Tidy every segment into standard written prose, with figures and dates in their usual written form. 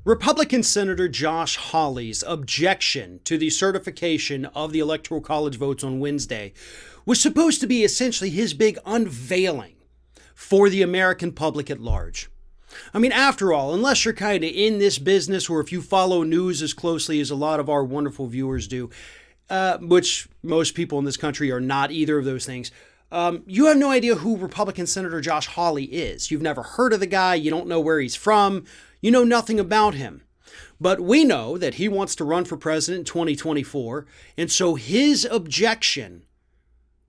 Republican Senator Josh Hawley's objection to the certification of the Electoral College votes on Wednesday was supposed to be essentially his big unveiling for the American public at large. I mean, after all, unless you're kind of in this business or if you follow news as closely as a lot of our wonderful viewers do, which most people in this country are not either of those things, you have no idea who Republican Senator Josh Hawley is. You've never heard of the guy. You don't know where he's from. You know nothing about him. But we know that he wants to run for president in 2024. And so his objection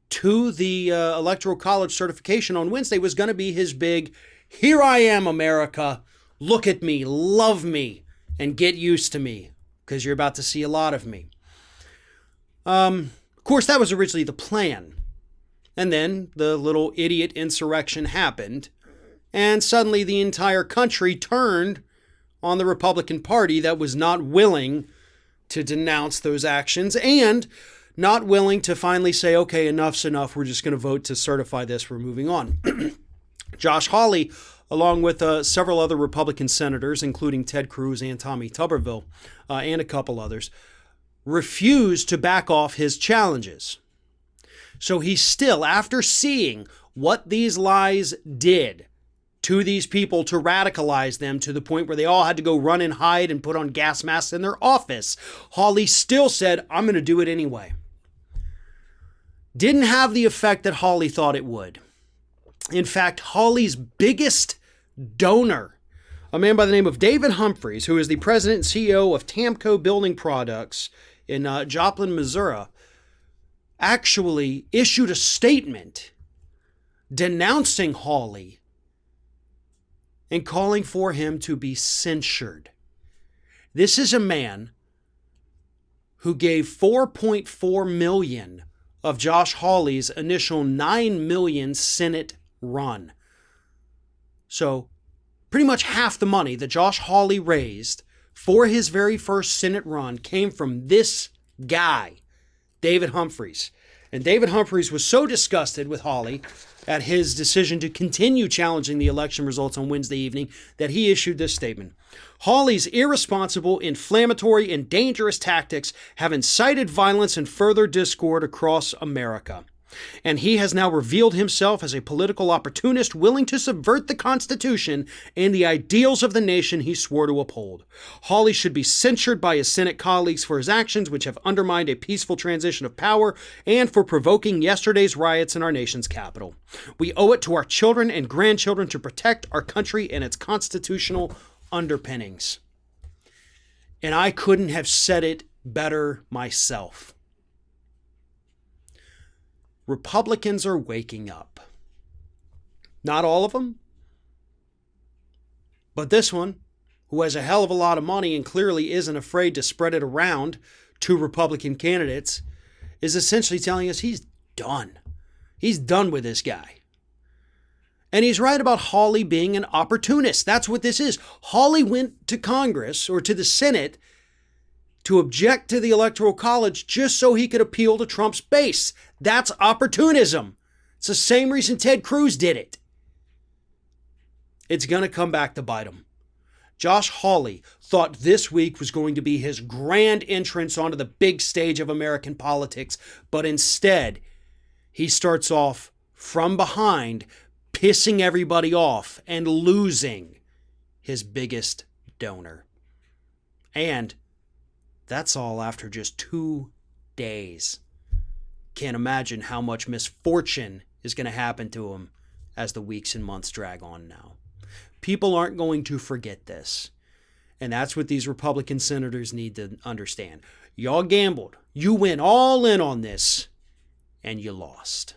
to the Electoral College certification on Wednesday was going to be his big, here I am, America. Look at me, love me, and get used to me, because you're about to see a lot of me. Of course, that was originally the plan. And then the little idiot insurrection happened, and suddenly the entire country turned on the Republican Party that was not willing to denounce those actions and not willing to finally say, okay, enough's enough. We're just going to vote to certify this. We're moving on. Josh Hawley, along with several other Republican senators, including Ted Cruz and Tommy Tuberville, and a couple others, refused to back off his challenges. So he still, after seeing what these lies did to these people to radicalize them to the point where they all had to go run and hide and put on gas masks in their office, Hawley still said, I'm going to do it anyway. Didn't have the effect that Hawley thought it would. In fact, Hawley's biggest donor, a man by the name of David Humphreys, who is the president and CEO of Tamco Building Products in Joplin, Missouri, actually issued a statement denouncing Hawley and calling for him to be censured. This is a man who gave $4.4 million of Josh Hawley's initial $9 million Senate run. So pretty much half the money that Josh Hawley raised for his very first Senate run came from this guy, David Humphreys. And David Humphreys was so disgusted with Hawley at his decision to continue challenging the election results on Wednesday evening that he issued this statement. Hawley's irresponsible, inflammatory, and dangerous tactics have incited violence and further discord across America. And he has now revealed himself as a political opportunist willing to subvert the Constitution and the ideals of the nation he swore to uphold. Hawley should be censured by his Senate colleagues for his actions, which have undermined a peaceful transition of power, and for provoking yesterday's riots in our nation's capital. We owe it to our children and grandchildren to protect our country and its constitutional underpinnings. And I couldn't have said it better myself. Republicans are waking up. Not all of them, but this one, who has a hell of a lot of money and clearly isn't afraid to spread it around to Republican candidates, is essentially telling us he's done. He's done with this guy. And he's right about Hawley being an opportunist. That's what this is. Hawley went to Congress or to the Senate to object to the Electoral College just so he could appeal to Trump's base. That's opportunism. It's the same reason Ted Cruz did it. It's going to come back to bite him. Josh Hawley thought this week was going to be his grand entrance onto the big stage of American politics, but instead, he starts off from behind, pissing everybody off and losing his biggest donor. And that's all after just 2 days. Can't imagine how much misfortune is going to happen to him as the weeks and months drag on now. People aren't going to forget this. And that's what these Republican senators need to understand. Y'all gambled. You went all in on this, and you lost.